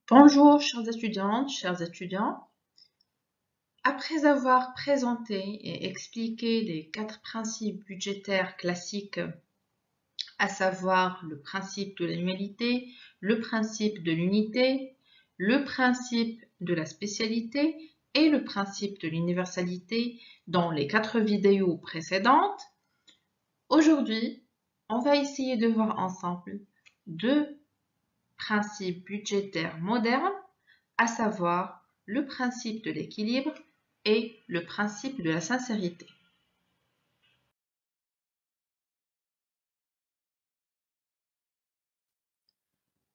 Bonjour, chères étudiantes, chers étudiants. Après avoir présenté et expliqué les 4 principes budgétaires classiques, à savoir le principe de l'annualité, le principe de l'unité, le principe de la spécialité et le principe de l'universalité dans les 4 vidéos précédentes, aujourd'hui, on va essayer de voir ensemble 2 principes budgétaires modernes, à savoir le principe de l'équilibre et le principe de la sincérité.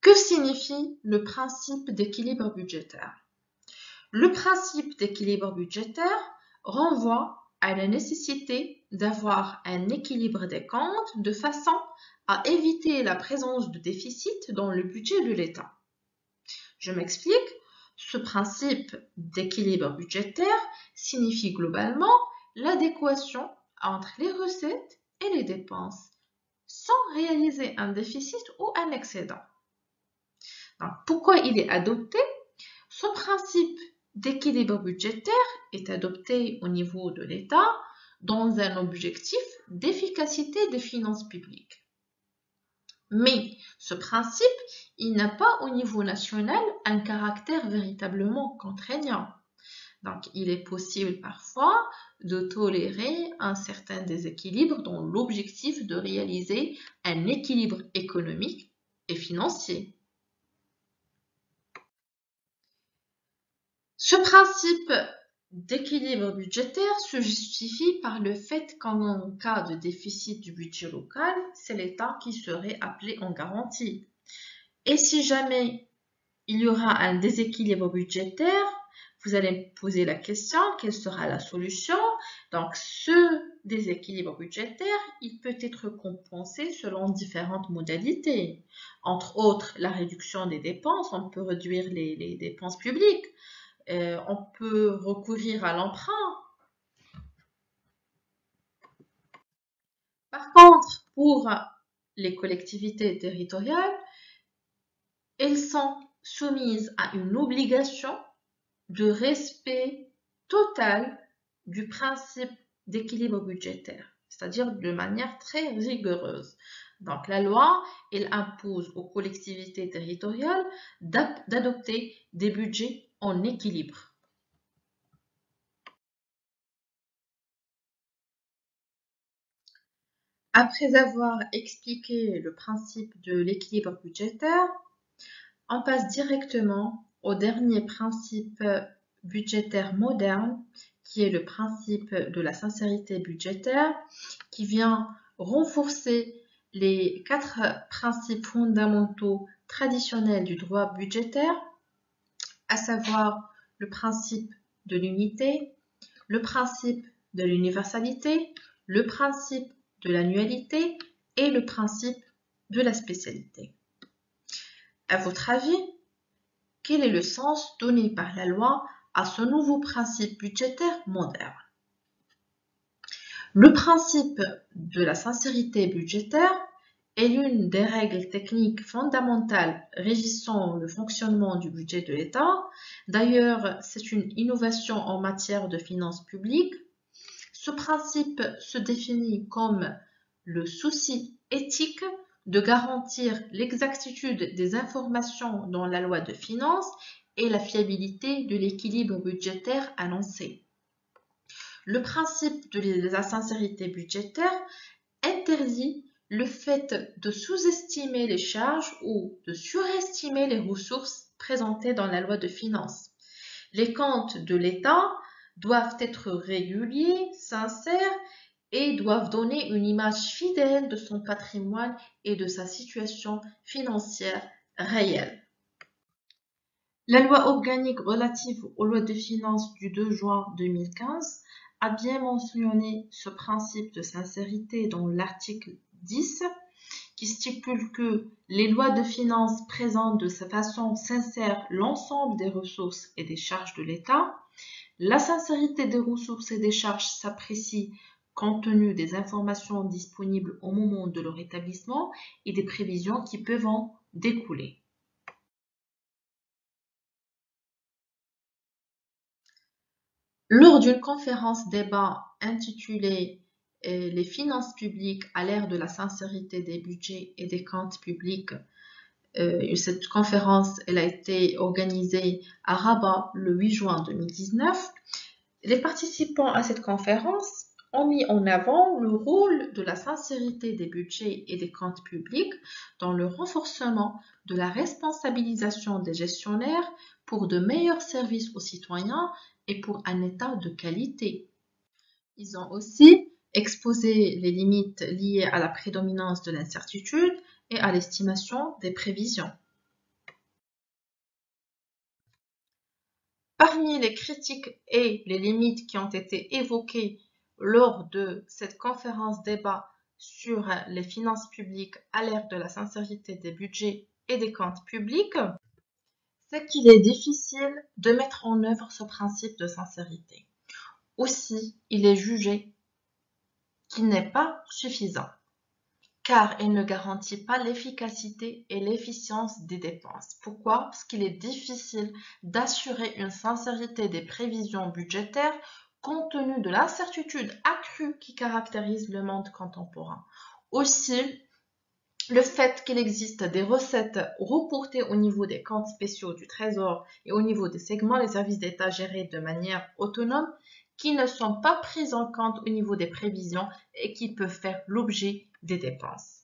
Que signifie le principe d'équilibre budgétaire? Le principe d'équilibre budgétaire renvoie à la nécessité d'avoir un équilibre des comptes de façon à éviter la présence de déficit dans le budget de l'État. Je m'explique. Ce principe d'équilibre budgétaire signifie globalement l'adéquation entre les recettes et les dépenses, sans réaliser un déficit ou un excédent. Donc, pourquoi il est adopté? Ce principe d'équilibre budgétaire est adopté au niveau de l'État dans un objectif d'efficacité des finances publiques. Mais ce principe, il n'a pas au niveau national un caractère véritablement contraignant. Donc, il est possible parfois de tolérer un certain déséquilibre dans l'objectif de réaliser un équilibre économique et financier. Ce principe d'équilibre budgétaire se justifie par le fait qu'en cas de déficit du budget local, c'est l'État qui serait appelé en garantie. Et si jamais il y aura un déséquilibre budgétaire, vous allez me poser la question, quelle sera la solution? Donc, ce déséquilibre budgétaire, il peut être compensé selon différentes modalités. Entre autres, la réduction des dépenses, on peut réduire les dépenses publiques, on peut recourir à l'emprunt. Par contre, pour les collectivités territoriales, elles sont soumises à une obligation de respect total du principe d'équilibre budgétaire, c'est-à-dire de manière très rigoureuse. Donc la loi, elle impose aux collectivités territoriales d'adopter des budgets en équilibre. Après avoir expliqué le principe de l'équilibre budgétaire, on passe directement au dernier principe budgétaire moderne, qui est le principe de la sincérité budgétaire, qui vient renforcer les 4 principes fondamentaux traditionnels du droit budgétaire, à savoir le principe de l'unité, le principe de l'universalité, le principe de l'annualité et le principe de la spécialité. À votre avis, quel est le sens donné par la loi à ce nouveau principe budgétaire moderne? Le principe de la sincérité budgétaire est l'une des règles techniques fondamentales régissant le fonctionnement du budget de l'État. D'ailleurs, c'est une innovation en matière de finances publiques. Ce principe se définit comme le souci éthique de garantir l'exactitude des informations dans la loi de finances et la fiabilité de l'équilibre budgétaire annoncé. Le principe de la sincérité budgétaire interdit le fait de sous-estimer les charges ou de surestimer les ressources présentées dans la loi de finances. Les comptes de l'État doivent être réguliers, sincères et doivent donner une image fidèle de son patrimoine et de sa situation financière réelle. La loi organique relative aux lois de finances du 2 juin 2015 a bien mentionné ce principe de sincérité dans l'article 10 qui stipule que les lois de finances présentent de façon sincère l'ensemble des ressources et des charges de l'État. La sincérité des ressources et des charges s'apprécie compte tenu des informations disponibles au moment de leur établissement et des prévisions qui peuvent en découler. Lors d'une conférence débat intitulée Les finances publiques à l'ère de la sincérité des budgets et des comptes publics, cette conférence elle a été organisée à Rabat le 8 juin 2019. Les participants à cette conférence ont mis en avant le rôle de la sincérité des budgets et des comptes publics dans le renforcement de la responsabilisation des gestionnaires pour de meilleurs services aux citoyens et pour un État de qualité. Ils ont aussi exposé les limites liées à la prédominance de l'incertitude et à l'estimation des prévisions. Parmi les critiques et les limites qui ont été évoquées lors de cette conférence débat sur les finances publiques à l'ère de la sincérité des budgets et des comptes publics, c'est qu'il est difficile de mettre en œuvre ce principe de sincérité. Aussi, il est jugé qu'il n'est pas suffisant, car il ne garantit pas l'efficacité et l'efficience des dépenses. Pourquoi? Parce qu'il est difficile d'assurer une sincérité des prévisions budgétaires compte tenu de l'incertitude accrue qui caractérise le monde contemporain. Aussi, le fait qu'il existe des recettes reportées au niveau des comptes spéciaux du Trésor et au niveau des segments des services d'État gérés de manière autonome, qui ne sont pas prises en compte au niveau des prévisions et qui peuvent faire l'objet des dépenses.